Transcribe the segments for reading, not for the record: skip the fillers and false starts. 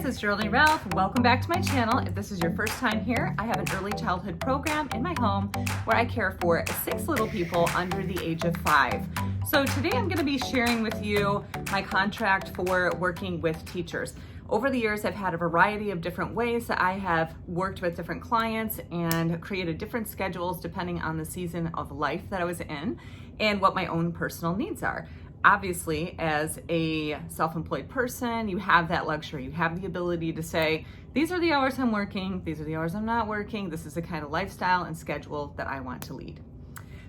guys, it's Geraldine Ralph. Welcome back to my channel. If this is your first time here, I have an early childhood program in my home where I care for 6 little people under the age of 5. So today I'm going to be sharing with you my contract for working with teachers. Over the years, I've had a variety of different ways that I have worked with different clients and created different schedules depending on the season of life that I was in and what my own personal needs are. Obviously, as a self-employed person, you have that luxury. You have the ability to say, these are the hours I'm working, these are the hours I'm not working, this is the kind of lifestyle and schedule that I want to lead.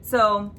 So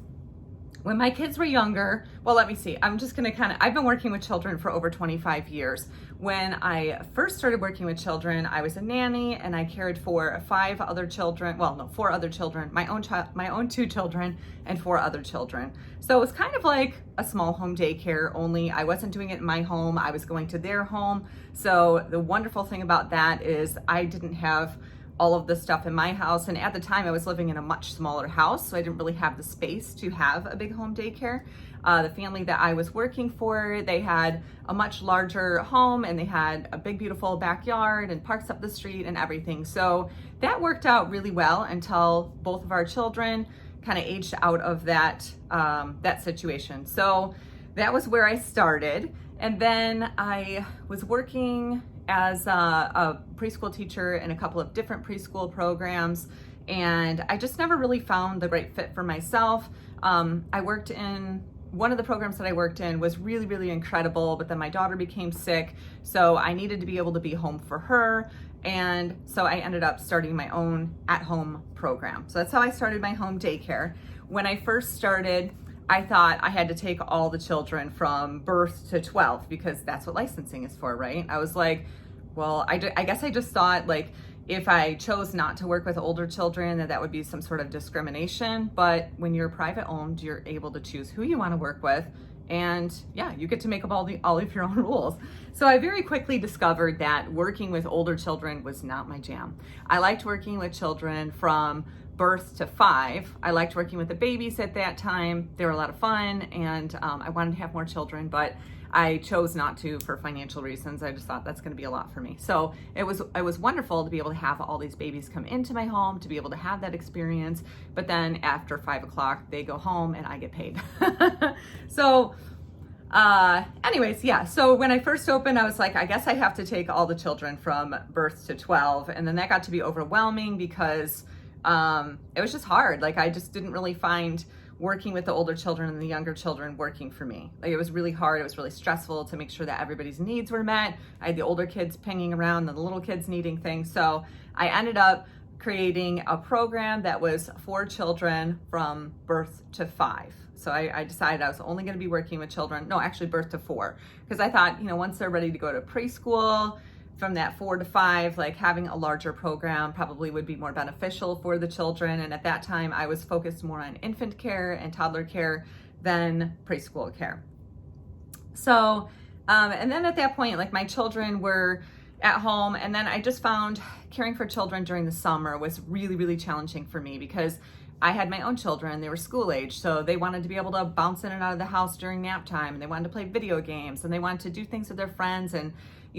when my kids were younger, well, let me see, I'm just gonna I've been working with children for over 25 years. When I first started working with children, I was a nanny and I cared for 4 other children, my own 2 children and 4 other children. So it was kind of like a small home daycare, only I wasn't doing it in my home, I was going to their home. So the wonderful thing about that is I didn't have all of the stuff in my house. And at the time I was living in a much smaller house, so I didn't really have the space to have a big home daycare. The family that I was working for, they had a much larger home and they had a big, beautiful backyard and parks up the street and everything. So that worked out really well until both of our children kind of aged out of that, that situation. So that was where I started. And then I was working as a preschool teacher in a couple of different preschool programs, and I just never really found the right fit for myself. One of the programs that I worked in was really, really incredible, but then my daughter became sick, so I needed to be able to be home for her, and so I ended up starting my own at-home program. So that's how I started my home daycare. When I first started, I thought I had to take all the children from birth to 12 because that's what licensing is for, right? I was like, well, I guess I just thought like if I chose not to work with older children that would be some sort of discrimination. But when you're private owned, you're able to choose who you want to work with. And yeah, you get to make up all of your own rules. So I very quickly discovered that working with older children was not my jam. I liked working with children from birth to 5. I liked working with the babies at that time. They were a lot of fun, and I wanted to have more children, but I chose not to for financial reasons. I just thought that's going to be a lot for me. So it was wonderful to be able to have all these babies come into my home, to be able to have that experience. But then after 5 o'clock, they go home and I get paid. So anyways, yeah. So when I first opened, I was like, I guess I have to take all the children from birth to 12. And then that got to be overwhelming because it was just hard. Like I just didn't really find working with the older children and the younger children working for me. Like it was really hard. It was really stressful to make sure that everybody's needs were met. I had the older kids pinging around and the little kids needing things. So I ended up creating a program that was for children from birth to 5. So I decided I was only going to be working with children, no, actually birth to 4, because I thought, once they're ready to go to preschool, from that 4 to 5, like having a larger program probably would be more beneficial for the children. And at that time, I was focused more on infant care and toddler care than preschool care. So, and then at that point, like my children were at home, and then I just found caring for children during the summer was really, really challenging for me because I had my own children, they were school age, so they wanted to be able to bounce in and out of the house during nap time, and they wanted to play video games, and they wanted to do things with their friends, and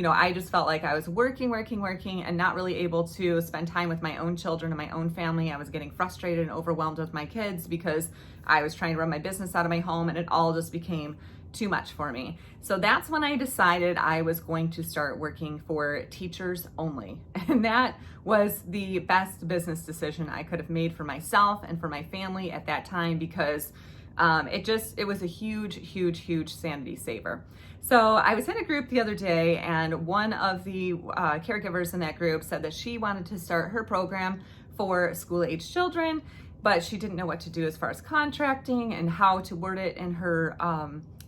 I just felt like I was working and not really able to spend time with my own children and my own family. I was getting frustrated and overwhelmed with my kids because I was trying to run my business out of my home, and it all just became too much for me. So that's when I decided I was going to start working for teachers only. And that was the best business decision I could have made for myself and for my family at that time because it was a huge sanity saver. So I was in a group the other day, and one of the caregivers in that group said that she wanted to start her program for school-age children, but she didn't know what to do as far as contracting and how to word it in her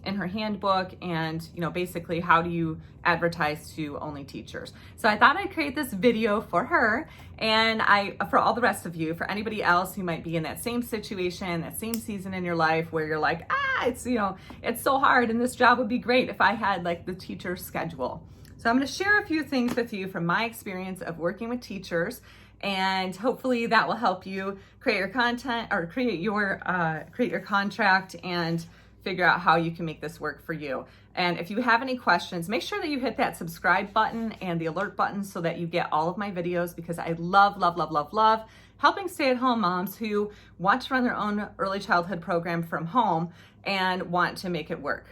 handbook, and basically how do you advertise to only teachers. So I thought I'd create this video for her, and for all the rest of you, for anybody else who might be in that same situation, that same season in your life where you're like, it's so hard, and this job would be great if I had like the teacher schedule. So I'm going to share a few things with you from my experience of working with teachers, and hopefully that will help you create your content or create your contract and figure out how you can make this work for you. And if you have any questions, make sure that you hit that subscribe button and the alert button so that you get all of my videos, because I love, love, love, love, love helping stay-at-home moms who want to run their own early childhood program from home and want to make it work,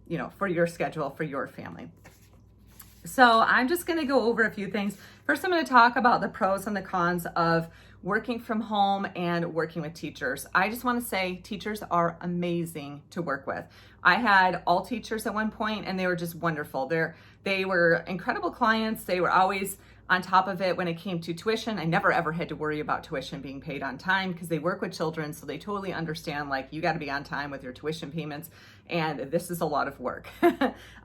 you know, for your schedule, for your family. So I'm just going to go over a few things. First, I'm going to talk about the pros and the cons of working from home and working with teachers. I just want to say teachers are amazing to work with. I had all teachers at one point and they were just wonderful. They were incredible clients. They were always on top of it when it came to tuition. I never ever had to worry about tuition being paid on time because they work with children, so they totally understand, like, you got to be on time with your tuition payments, and this is a lot of work.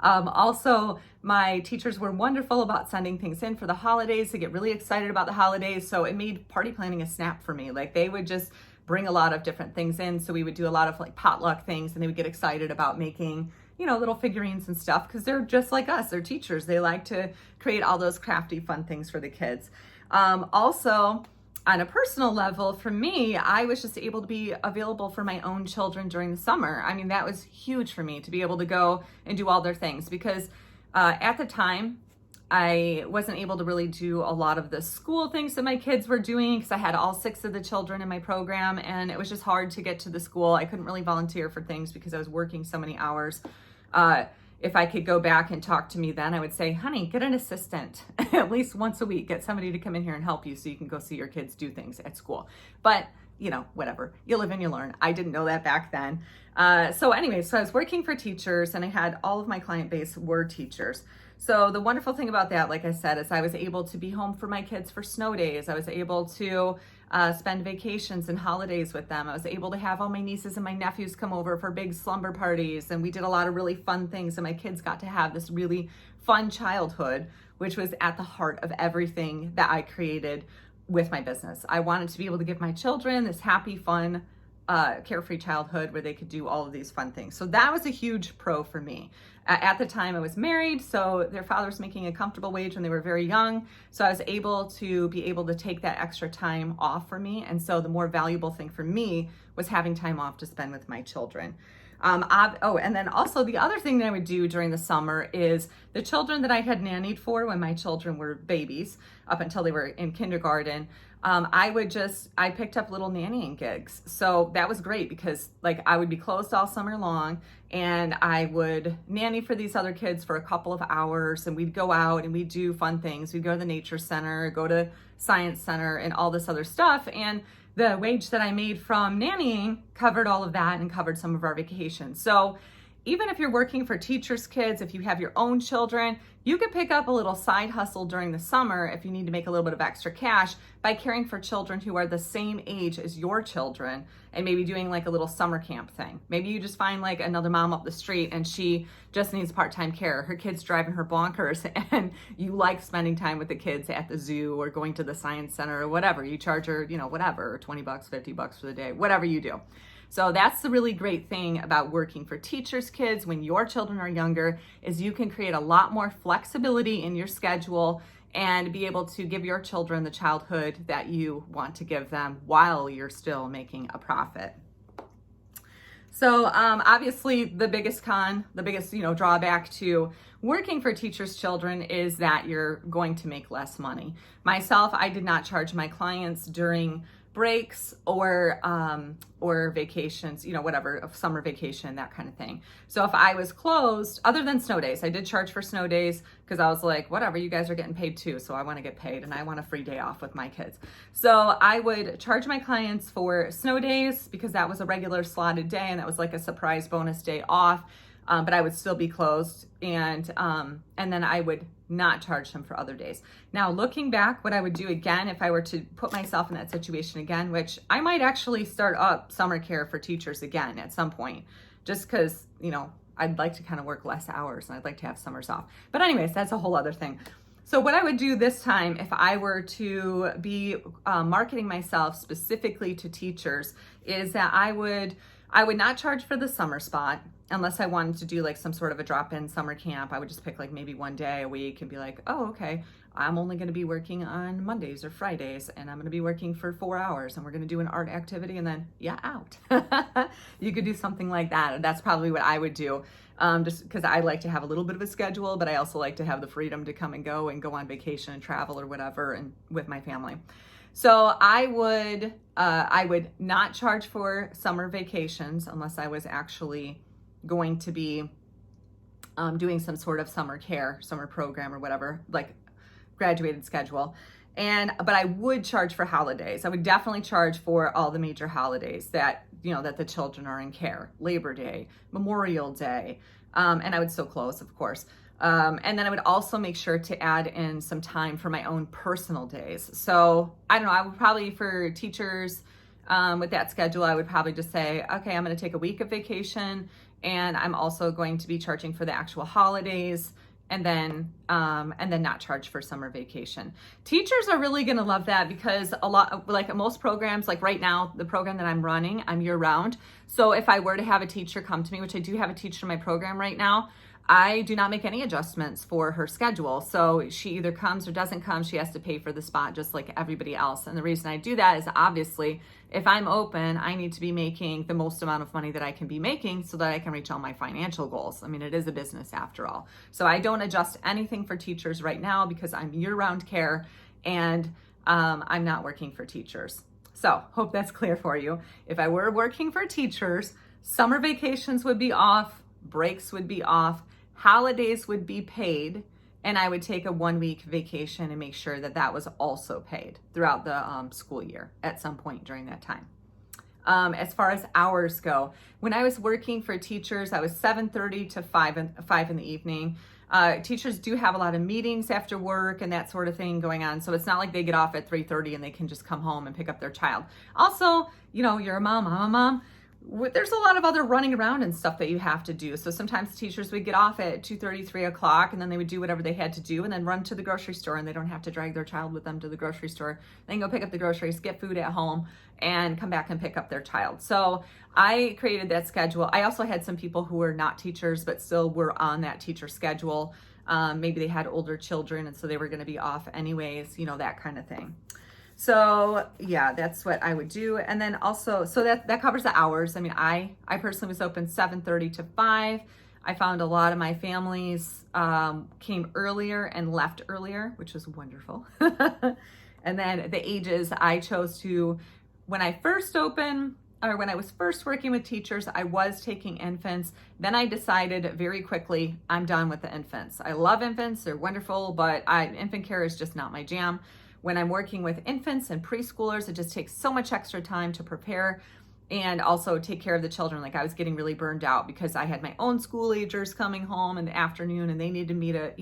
Also, my teachers were wonderful about sending things in for the holidays. They get really excited about the holidays, so it made party planning a snap for me. Like, they would just bring a lot of different things in, so we would do a lot of like potluck things, and they would get excited about making, you know, little figurines and stuff, because they're just like us. They're teachers. They like to create all those crafty, fun things for the kids. Also, on a personal level, for me, I was just able to be available for my own children during the summer. I mean, that was huge for me to be able to go and do all their things, because at the time, I wasn't able to really do a lot of the school things that my kids were doing because I had all 6 of the children in my program, and it was just hard to get to the school. I couldn't really volunteer for things because I was working so many hours. If I could go back and talk to me then, I would say, honey, get an assistant at least once a week. Get somebody to come in here and help you so you can go see your kids do things at school. But, you know, whatever. You live and you learn. I didn't know that back then. So I was working for teachers, and I had all of my client base were teachers. So the wonderful thing about that, like I said, is I was able to be home for my kids for snow days. I was able to spend vacations and holidays with them. I was able to have all my nieces and my nephews come over for big slumber parties, and we did a lot of really fun things, and my kids got to have this really fun childhood, which was at the heart of everything that I created with my business. I wanted to be able to give my children this happy, fun, carefree childhood where they could do all of these fun things. So that was a huge pro for me. At the time I was married, so their father was making a comfortable wage when they were very young. So I was able to take that extra time off for me. And so the more valuable thing for me was having time off to spend with my children. And then also the other thing that I would do during the summer is the children that I had nannied for when my children were babies, up until they were in kindergarten, I picked up little nannying gigs. So that was great because, like, I would be closed all summer long, and I would nanny for these other kids for a couple of hours, and we'd go out and we'd do fun things. We'd go to the nature center, go to science center, and all this other stuff. And the wage that I made from nannying covered all of that and covered some of our vacations. So even if you're working for teachers' kids, if you have your own children, you could pick up a little side hustle during the summer if you need to make a little bit of extra cash by caring for children who are the same age as your children, and maybe doing like a little summer camp thing. Maybe you just find like another mom up the street and she just needs part-time care. Her kid's driving her bonkers, and you like spending time with the kids at the zoo or going to the science center or whatever. You charge her, you know, whatever, $20, $50 for the day, whatever you do. So that's the really great thing about working for teachers' kids when your children are younger, is you can create a lot more flexibility in your schedule and be able to give your children the childhood that you want to give them while you're still making a profit. So obviously the biggest drawback to working for teachers' children is that you're going to make less money. Myself, I did not charge my clients during breaks or vacations, whatever, summer vacation, that kind of thing. So if I was closed, other than snow days, I did charge for snow days because I was like, whatever, you guys are getting paid too, so I want to get paid and I want a free day off with my kids. So I would charge my clients for snow days because that was a regular slotted day and that was like a surprise bonus day off, but I would still be closed, and then I would not charge them for other days. Now, looking back, what I would do again, if I were to put myself in that situation again, which I might actually start up summer care for teachers again at some point, just because, I'd like to kind of work less hours and I'd like to have summers off. But anyways, that's a whole other thing. So what I would do this time, if I were to be marketing myself specifically to teachers, is that I would not charge for the summer spot. unless I wanted to do like some sort of a drop-in summer camp, I would just pick like maybe one day a week and be like, oh, okay, I'm only going to be working on Mondays or Fridays, and I'm going to be working for 4 hours, and we're going to do an art activity, and then out. You could do something like that. And that's probably what I would do, just because I like to have a little bit of a schedule, but I also like to have the freedom to come and go on vacation and travel or whatever, and with my family. So I would not charge for summer vacations unless I was actually going to be doing some sort of summer program or whatever, like graduated schedule. But I would charge for holidays. I would definitely charge for all the major holidays that the children are in care: Labor Day, Memorial Day, and I would still close, of course. And then I would also make sure to add in some time for my own personal days. So I don't know, I would probably, for teachers with that schedule, I would probably just say, okay, I'm going to take a week of vacation, and I'm also going to be charging for the actual holidays, and then not charge for summer vacation. Teachers are really going to love that, because a lot, like most programs, like right now, the program that I'm running, I'm year round. So if I were to have a teacher come to me, which I do have a teacher in my program right now, I do not make any adjustments for her schedule. So she either comes or doesn't come. She has to pay for the spot just like everybody else. And the reason I do that is, obviously, if I'm open, I need to be making the most amount of money that I can be making so that I can reach all my financial goals. I mean, it is a business after all. So I don't adjust anything for teachers right now because I'm year-round care, and I'm not working for teachers. So hope that's clear for you. If I were working for teachers, summer vacations would be off, breaks would be off, holidays would be paid, and I would take a 1-week vacation and make sure that that was also paid throughout the school year at some point during that time. As far as hours go, when I was working for teachers, I was 7:30 to 5 in the evening. Teachers do have a lot of meetings after work and that sort of thing going on. So it's not like they get off at 3:30 and they can just come home and pick up their child. Also, you're a mom, I'm a mom. There's a lot of other running around and stuff that you have to do. So sometimes teachers would get off at 2:30, 3 o'clock, and then they would do whatever they had to do and then run to the grocery store, and they don't have to drag their child with them to the grocery store. Then go pick up the groceries, get food at home, and come back and pick up their child. So I created that schedule. I also had some people who were not teachers but still were on that teacher schedule. Maybe they had older children, and so they were going to be off anyways, that kind of thing. So yeah, that's what I would do. And then also, so that covers the hours. I mean, I personally was open 7:30 to 5. I found a lot of my families came earlier and left earlier, which was wonderful. And then the ages I chose to, when I first opened, or when I was first working with teachers, I was taking infants. Then I decided very quickly, I'm done with the infants. I love infants, they're wonderful, but infant care is just not my jam. When I'm working with infants and preschoolers, it just takes so much extra time to prepare and also take care of the children. Like, I was getting really burned out because I had my own school agers coming home in the afternoon, and they needed me to,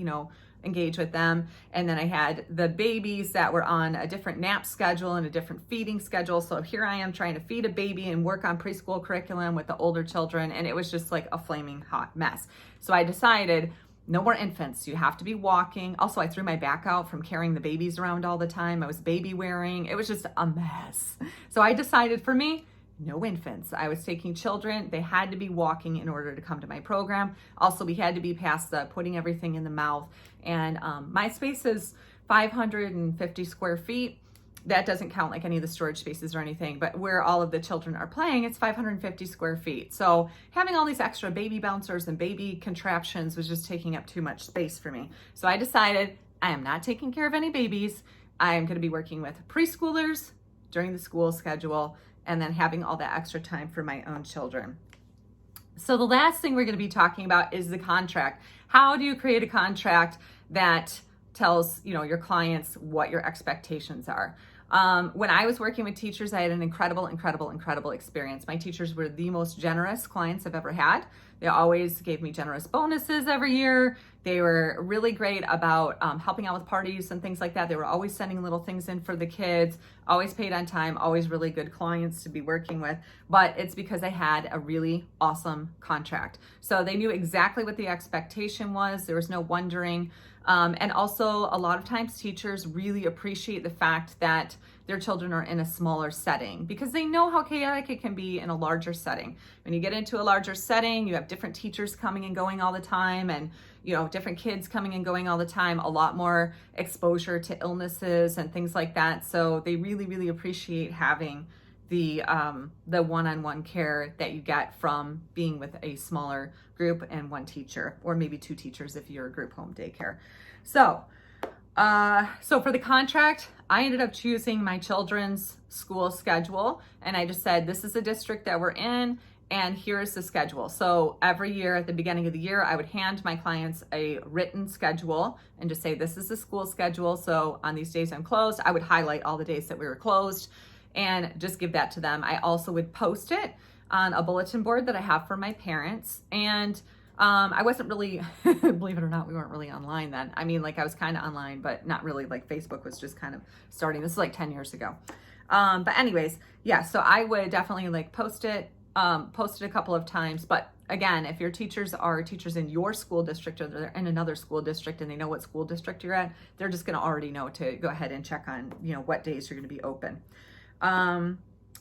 engage with them. And then I had the babies that were on a different nap schedule and a different feeding schedule. So here I am trying to feed a baby and work on preschool curriculum with the older children. And it was just like a flaming hot mess. So I decided, no more infants. You have to be walking. Also, I threw my back out from carrying the babies around all the time. I was baby wearing. It was just a mess. So I decided, for me, no infants. I was taking children. They had to be walking in order to come to my program. Also, we had to be past the putting everything in the mouth. And my space is 550 square feet. That doesn't count like any of the storage spaces or anything, but where all of the children are playing, it's 550 square feet. So having all these extra baby bouncers and baby contraptions was just taking up too much space for me. So I decided, I am not taking care of any babies. I am going to be working with preschoolers during the school schedule, and then having all that extra time for my own children. So the last thing we're going to be talking about is the contract. How do you create a contract that tells your clients what your expectations are? When I was working with teachers, I had an incredible experience. My teachers were the most generous clients I've ever had. They always gave me generous bonuses every year. They were really great about helping out with parties and things like that. They were always sending little things in for the kids, always paid on time, always really good clients to be working with. But it's because I had a really awesome contract. So they knew exactly what the expectation was. There was no wondering. And also, a lot of times teachers really appreciate the fact that their children are in a smaller setting because they know how chaotic it can be in a larger setting. When you get into a larger setting, you have different teachers coming and going all the time, and different kids coming and going all the time, a lot more exposure to illnesses and things like that. So they really, really appreciate having the one-on-one care that you get from being with a smaller group and one teacher, or maybe two teachers if you're a group home daycare. So for the contract, I ended up choosing my children's school schedule, and I just said, this is the district that we're in, and here's the schedule. So every year at the beginning of the year, I would hand my clients a written schedule and just say, this is the school schedule. So on these days I'm closed, I would highlight all the days that we were closed and just give that to them. I also would post it on a bulletin board that I have for my parents. And I wasn't really, believe it or not, we weren't really online then. I mean, like I was kind of online, but not really. Like Facebook was just kind of starting. This is like 10 years ago. But anyways, yeah, so I would definitely like post it a couple of times. But again, if your teachers are teachers in your school district or they're in another school district and they know what school district you're at, they're just going to already know to go ahead and check on, what days you're going to be open.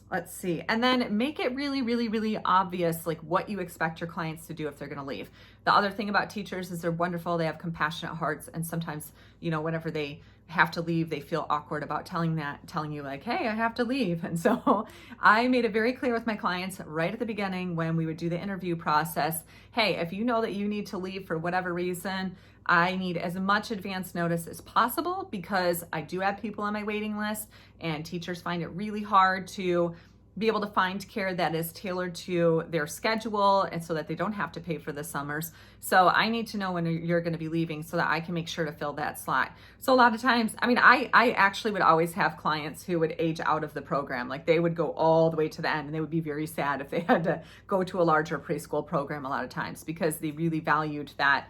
Let's see. And then make it really, really, really obvious, like what you expect your clients to do if they're going to leave. The other thing about teachers is they're wonderful. They have compassionate hearts. And sometimes, whenever they have to leave, they feel awkward about telling you like, hey, I have to leave. And so I made it very clear with my clients right at the beginning when we would do the interview process. Hey, if you know that you need to leave for whatever reason, I need as much advance notice as possible because I do have people on my waiting list, and teachers find it really hard to be able to find care that is tailored to their schedule and so that they don't have to pay for the summers. So I need to know when you're going to be leaving so that I can make sure to fill that slot. So a lot of times, I actually would always have clients who would age out of the program. Like they would go all the way to the end, and they would be very sad if they had to go to a larger preschool program a lot of times because they really valued that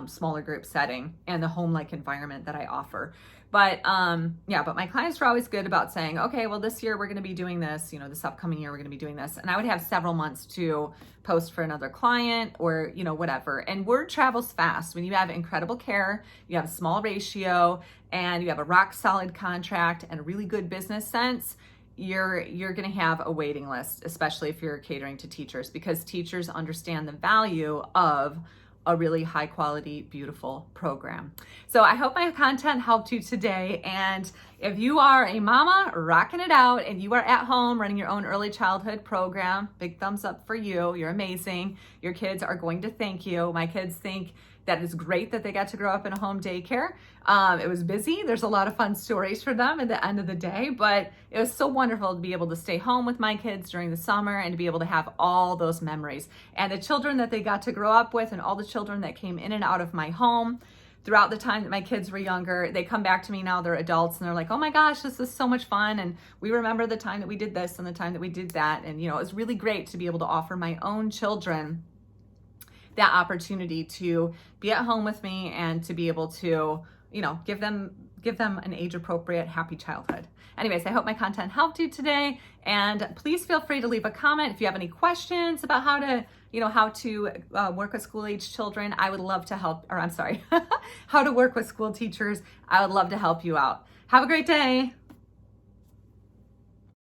smaller group setting and the home-like environment that I offer. But but my clients were always good about saying, okay, well, this year we're going to be doing this, this upcoming year we're going to be doing this. And I would have several months to post for another client or, whatever. And word travels fast. When you have incredible care, you have a small ratio, and you have a rock solid contract and a really good business sense, you're going to have a waiting list, especially if you're catering to teachers, because teachers understand the value of a really high quality, beautiful program. So I hope my content helped you today. And if you are a mama rocking it out and you are at home running your own early childhood program, big thumbs up for you. You're amazing. Your kids are going to thank you. My kids think that it's great that they got to grow up in a home daycare. It was busy. There's a lot of fun stories for them at the end of the day, but it was so wonderful to be able to stay home with my kids during the summer and to be able to have all those memories. And the children that they got to grow up with and all the children that came in and out of my home throughout the time that my kids were younger, they come back to me now, they're adults, and they're like, oh my gosh, this is so much fun. And we remember the time that we did this and the time that we did that. And, it was really great to be able to offer my own children that opportunity to be at home with me and to be able to, give them an age appropriate, happy childhood. Anyways, I hope my content helped you today. And please feel free to leave a comment if you have any questions about how to work with school age children. I would love to help, how to work with school teachers. I would love to help you out. Have a great day.